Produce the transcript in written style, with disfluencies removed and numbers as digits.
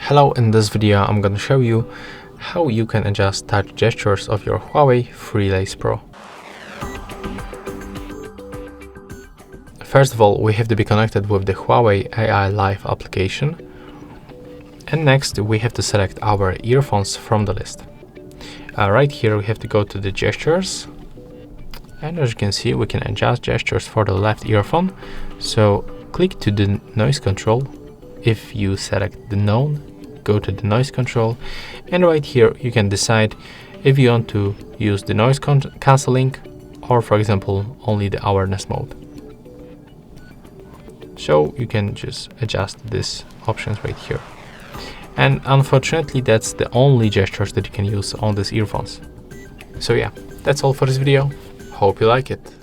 Hello, in this video I'm going to show you how you can adjust touch gestures of your Huawei FreeLace Pro. First of all, we have to be connected with the Huawei AI Live application. And next we have to select our earphones from the list. Right here we have to go to the gestures. And as you can see, we can adjust gestures for the left earphone. So click to the noise control. If you select the known, go to the noise control, and right here you can decide if you want to use the noise cancelling or, for example, only the awareness mode. So you can just adjust these options right here. And unfortunately, that's the only gestures that you can use on these earphones. So yeah, that's all for this video. Hope you like it.